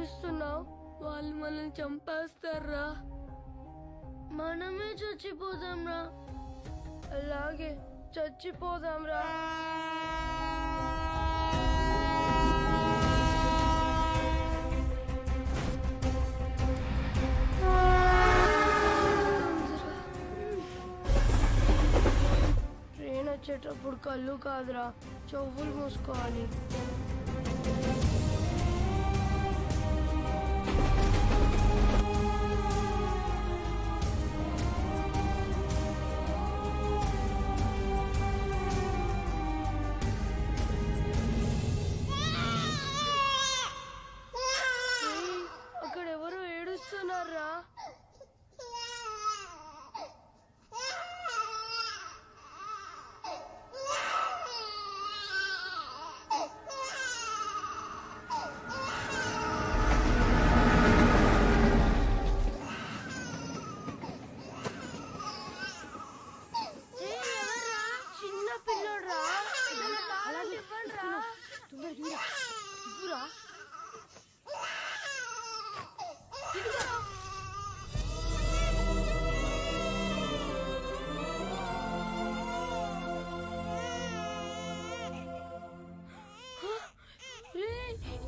ఏడుస్తున్నావు? వాళ్ళు మనల్ని చంపేస్తారా? మనమే చచ్చిపోదాంరా. అలాగే చచ్చిపోదాంరా. ట్రైన్ వచ్చేటప్పుడు కళ్ళు కాదురా, చెవులు మూసుకోవాలి. అక్కడ ఎవరో ఏడుస్తున్నారా? చిన్న పిల్లడ్రా.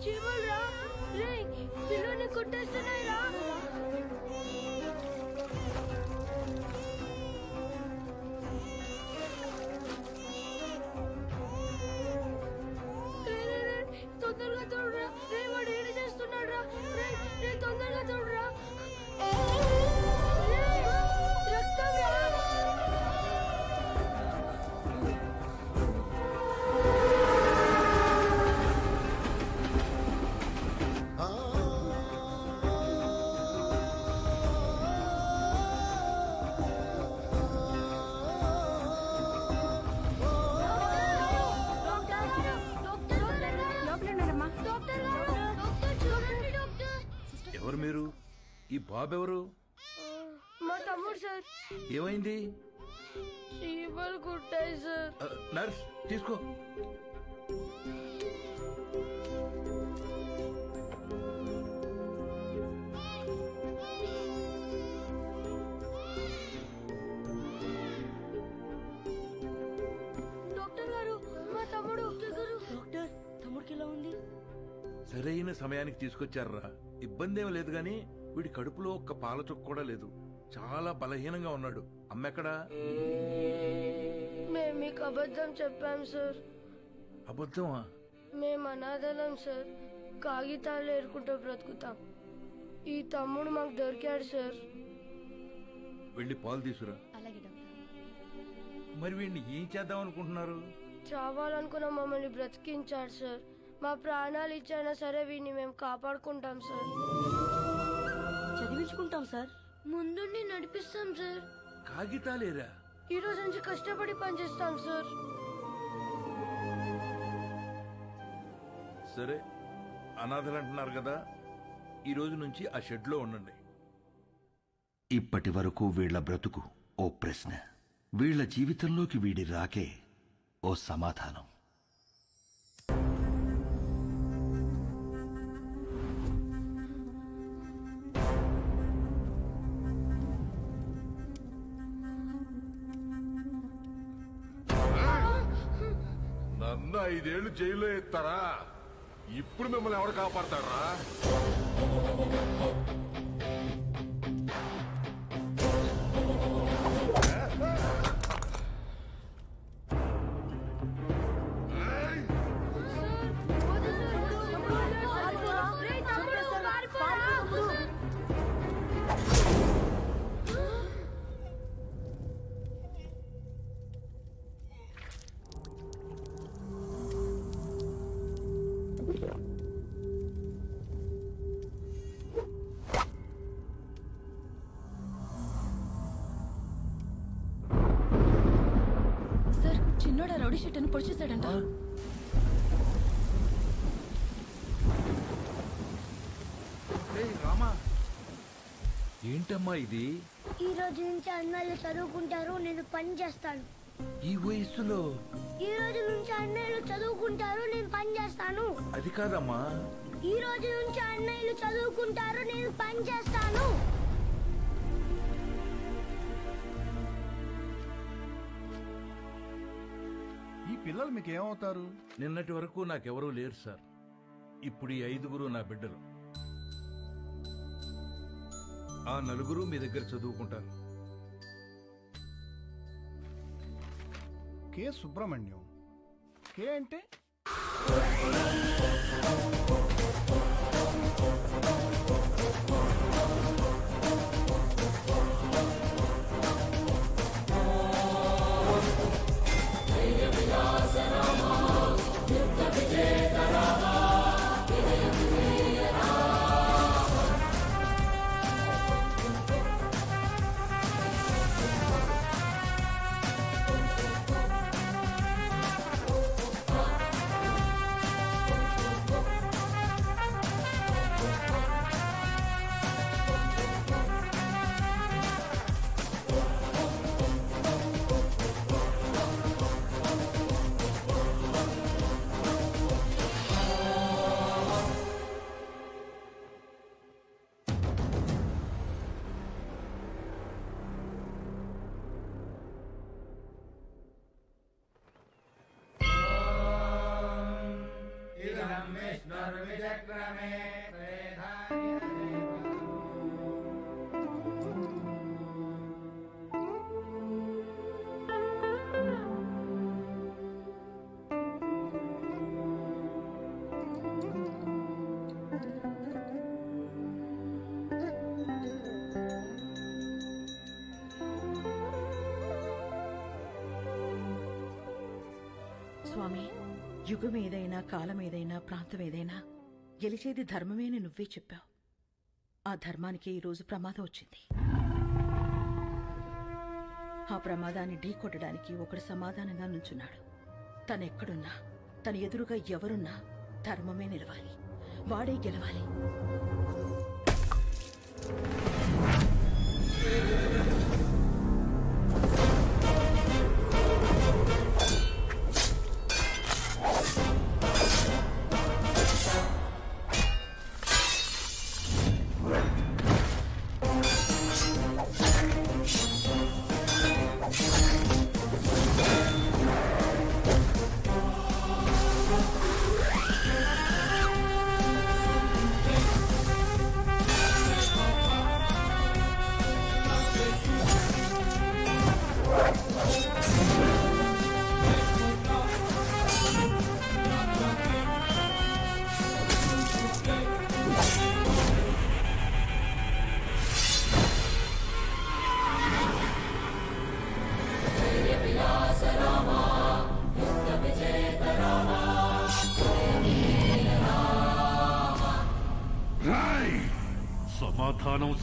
చీమల్రా, రే పిల్లని కొట్టేస్తున్నాయిరా. తొందరగా తోడురా, రే వాడు ఏడు చేస్తున్నాడు రా. రే తొందరగా తోడురా. రక్తం రా. ఎవరు మీరు? ఈ బాబు ఎవరు? మా తమ్ముడు సార్. ఏమైంది? చీమలు కుట్టాయి సార్. నర్స్ తీసుకో. డాక్టర్ గారు, మా తమ్ముడు. డాక్టర్, తమ్ముడికి ఎలా ఉంది? సరైన సమయానికి తీసుకొచ్చారా? ఇబ్బంది ఏం లేదు గాని వీడి కడుపులో ఒక్క పాల చుక్క కూడా లేదు. చాలా బలహీనంగా ఉన్నాడు. అమ్మెక్కడా? మేము మీకు అబద్ధం చెప్పాం సార్. అబద్ధమా? మేము అనాథలం సార్. కాగితాలు ఏరుకుంటూ బ్రతుకుతాం. ఈ తమ్ముడు మాకు దొరికాడు సార్. వెళ్ళి పాలు తీసురా. మరి వీడిని ఏం చేద్దాం అనుకుంటున్నారు? చావాలనుకున్న మమ్మల్ని బ్రతికించాడు సార్. మా ప్రాణాలు ఇచ్చైనా సరే వీడిని మేము కాపాడుకుంటాం సార్. చదివించుకుంటాం సార్. ముందుండి నడిపిస్తాం సార్. కాగితాలేరా? ఈ రోజు నుంచి కష్టపడి పనిచేస్తాం సార్. సరే, అనాథలు అంటున్నారు కదా, ఈ రోజు నుంచి ఆ షెడ్ లో ఉండండి. ఇప్పటి వరకు వీళ్ల బ్రతుకు ఓ ప్రశ్న, వీళ్ల జీవితంలోకి వీడి రాకే ఓ సమాధానం. నన్ను 5 ఏళ్లు జైల్లో ఎత్తారా? ఇప్పుడు మిమ్మల్ని ఎవరు కాపాడతారా? చిన్నోడా రౌడీ షీట్ అని పొడిచేశాడంట. రామా, ఏంటమ్మా ఇది? ఈ రోజు నుంచి అన్నయ్యలు చదువుకుంటారు, నేను పని చేస్తాను. ఈ వయస్సులో? ఈ రోజు నుంచి అన్నయ్యలు చదువుకుంటారు, నేను పని చేస్తాను. అది కాదమ్మా, ఈ రోజు నుంచి అన్నయ్యలు చదువుకుంటారు, నేను పని చేస్తాను. ఈ పిల్లలు మీకు ఏమవుతారు? నిన్నటి వరకు నాకెవరూ లేరు సార్. ఇప్పుడు ఈ 5గురు నా బిడ్డలు. ఆ 4 మీ దగ్గర చదువుకుంటారు. కే సుబ్రహ్మణ్యం. కే అంటే స్వామి, యుగం ఏదైనా, కాలం ఏదైనా, ప్రాంతం ఏదైనా గెలిచేది ధర్మమే అని నువ్వే చెప్పావు. ఆ ధర్మానికి ఈరోజు ప్రమాదం వచ్చింది. ఆ ప్రమాదాన్ని ఢీకొట్టడానికి ఒకడు సమాధానంగా నుంచున్నాడు. తనెక్కడున్నా, తన ఎదురుగా ఎవరున్నా ధర్మమే నిలవాలి, వాడే గెలవాలి.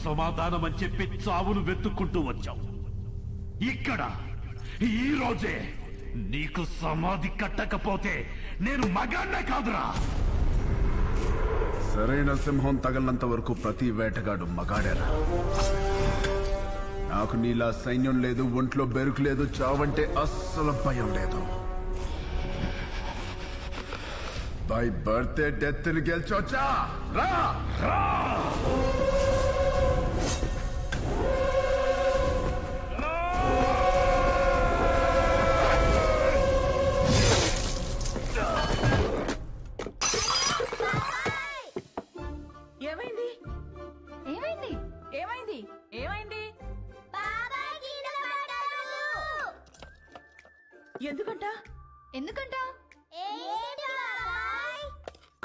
సమాధానం అని చెప్పి చావును వెతుక్కుంటూ వచ్చావు. ఇక్కడ ఈ రోజే నీకు సమాధి కట్టకపోతే నేను మగాన్నే కాదురా. సరైన సింహం తగలనంత వరకు ప్రతి వేటగాడు మగాడేరా. నాకు నీలా సైన్యం లేదు, ఒంట్లో బెరుకు లేదు, చావంటే అస్సలు భయం లేదు. బై బర్త్డే డెత్ ని గెలిచొచ్చా రా. ఏమైంది? ఏమైంది? ఏమైంది? ఏమైంది? ఎందుకంట? ఎందుకంట?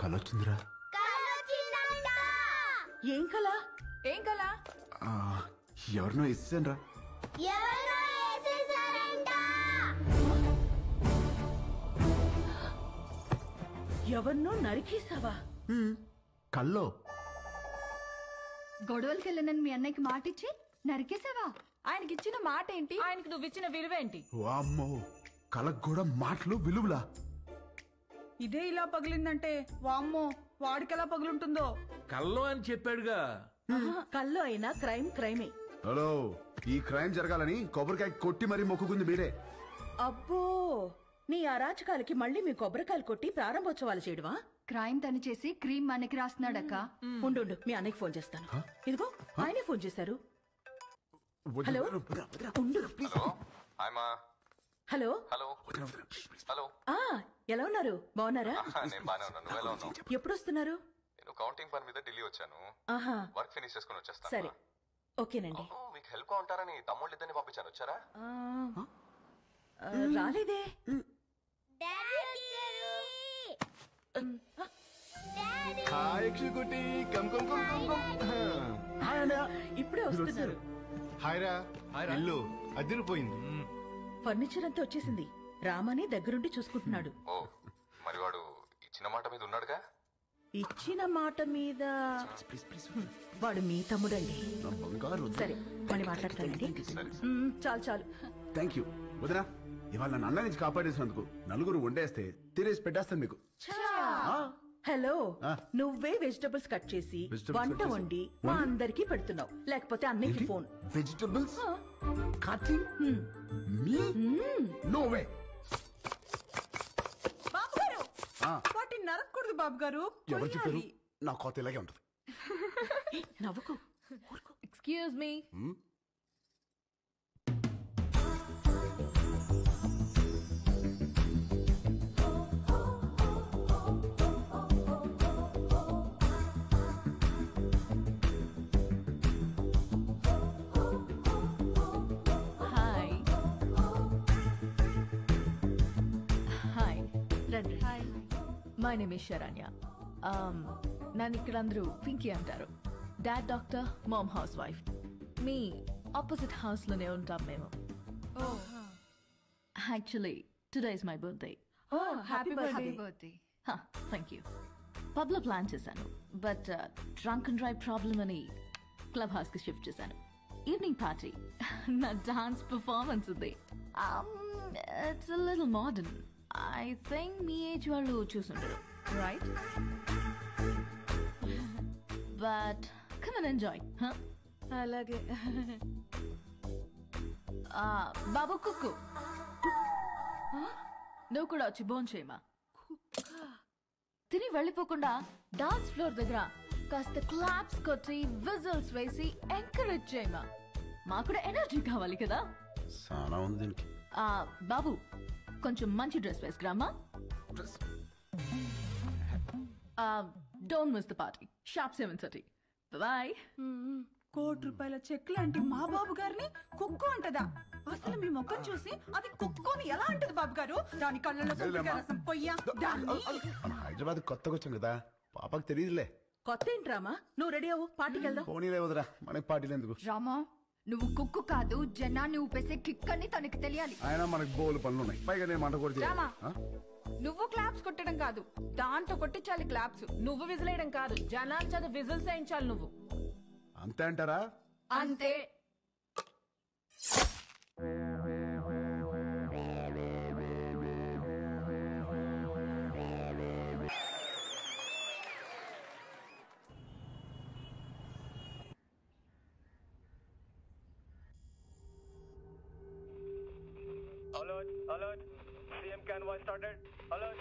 కలొచ్చిందిరా. ఏం కల? ఏం కల? ఎవరినో ఇస్తానరా. ఎవరినో నరికేసావా? కల్లో గొడవలకి వెళ్ళనని మీ అన్నయ్యకి మాటిచ్చి నరికేసావా? ఆయనకిచ్చిన మాట ఏంటి? ఆయనకి నువ్విచ్చిన విలువేంటి? వామ్మో, కలకు కూడా మాటలు విలువలా. ఇదే ఇలా పగిలిందంటే వామ్మో వాడికెలా పగులుంటుందో. కల్లో అని చెప్పాడుగా. కల్లో అయినా క్రైమ్ క్రైమే. హలో, ఈ క్రైమ్ జరగాలని కొబ్బరికాయ కొట్టి మరీ మొక్కుకుంది మీరే. అబ్బో, నీ అరాచకాలకి మళ్ళీ మీ కొబ్బరికాయలు కొట్టి ప్రారంభోత్సవాలు చేయడమా? క్రైమ్ తను చేసి క్రీమ్ మనకి రాస్తున్నాడక్క. ఉండు మీ అన్నయ్యకి ఫోన్ చేస్తాను. ఇదిగో ఆయనే ఫోన్ చేశారు. హలో ఉండు ప్లీజ్. హలో హలో ఆ ఎలా ఉన్నారు? బాగున్నారా? నేను బానే ఉన్నాను. నువ్వు ఎలా ఉన్నావు? ఎప్పుడు వస్తున్నారు? నేను కౌంటింగ్ పని మీద ఢిల్లీ వచ్చాను. ఆహా వర్క్ ఫినిష్ చేసుకుని వచ్చేస్తాను. సరే ఓకేనండి. మీకు హెల్ప్ గా ఉంటారని తమ్ముళ్ళు ఇద్దరిని పంపించాను. వచ్చారా? రాలేదే. ఇప్పుడే వస్తున్నారు. హాయ్రా. ఇల్లు అదిరిపోయింది. ఫర్నిచర్ అంతా వచ్చేసింది. రామని దగ్గరుండి చూసుకుంటున్నాడు. ఓ మరి వాడు ఇచ్చిన మాట మీద ఉన్నాడుగా? ఇచ్చిన మాట మీద వాడు మీ తమ్ముడండి. సరే మళ్ళీ మాట్లాడతానండి. చాలు చాలు. థ్యాంక్ యూ వదినా. ఇవాళ నన్ను అన్న నుంచి కాపాడేసినందుకు నలుగురు వండేస్తే తినేసి పెట్టేస్తాను మీకు. హలో నువ్వే వెజిటబుల్స్ కట్ చేసి వంట వండి మా అందరికి పెడుతున్నావు. లేకపోతే అన్నయ్యకి ఫోన్. వెజిటబుల్స్ కటింగ్ మీ నో వే. బాబు గారు వాటిని నరకూడదు బాబు గారు. ఎవరు చెప్పారు? నా కోత ఇలాగే ఉంటుంది. నవ్వుకో. Excuse me. My name is Saranya. నన్ను ఇక్కడ అందరూ పింకీ అంటారు. Dad doctor, mom housewife. మీ ఆపోజిట్ హౌస్లోనే ఉంటాం మేము. Actually today is my birthday. Happy birthday. Thank you. పబ్లో ప్లాన్ చేశాను but drunk and drive problem అని క్లబ్ హౌస్కి షిఫ్ట్ చేశాను. ఈవినింగ్ పార్టీ నా డాన్స్ పర్ఫార్మెన్స్ ఉంది. It's a little modern. I think మీ ఏజ్ వాళ్ళు చూసుంటారు, right? But come and enjoy. అలాగే. బాబు కుక్కు, నువ్వు కూడా వచ్చి బోన్ చేయమా. తిని వెళ్ళిపోకుండా డాన్స్ ఫ్లోర్ దగ్గర కాస్త క్లాప్స్ కొట్టి విజిల్స్ వేసి ఎంకరేజ్ చేయమా. మాకు కూడా ఎనర్జీ కావాలి కదా. బాబు కొంచెం మంచి డ్రెస్ వేసుకురామా. Don't miss the party. Sharp 7:30. Bye. ₹1,00,00,000 cheque లాంటి మా బాబు గారిని కుక్కు అంటదా? అసలు మీ ముఖం చూసి అది కుక్కుని ఎలా అంటది బాబు గారు? దాని కళ్ళలో రసం పొయ్యా. హైదరాబాద్ కొత్తగా వచ్చాం కదా, పాపకు తెలియదులే. కొత్త ఏంట్రామా? నువ్వు రెడీ అవ్వు, పార్టీకి వెళ్దాం. పోనీలే వదరా, మనకి పార్టీలు ఎందుకు? రామా నువ్వు కుక్కు కాదు, జనాన్ని ఊపేసే కిక్ అని తనకి తెలియాలి. ఆయన మనకి బోలు పనులు ఉన్నాయి, పైగా నేను మంట కూడా రామా నువ్వు క్లాప్స్ కొట్టడం కాదు, దాంతో కొట్టించాలి క్లాప్స్. నువ్వు విజిలేయడం కాదు, జనాలు చదువు విజిల్స్ వేయించాలి నువ్వు. అంతే అంటారా? అంతే. Alert, alert. CM convoy started. Alert.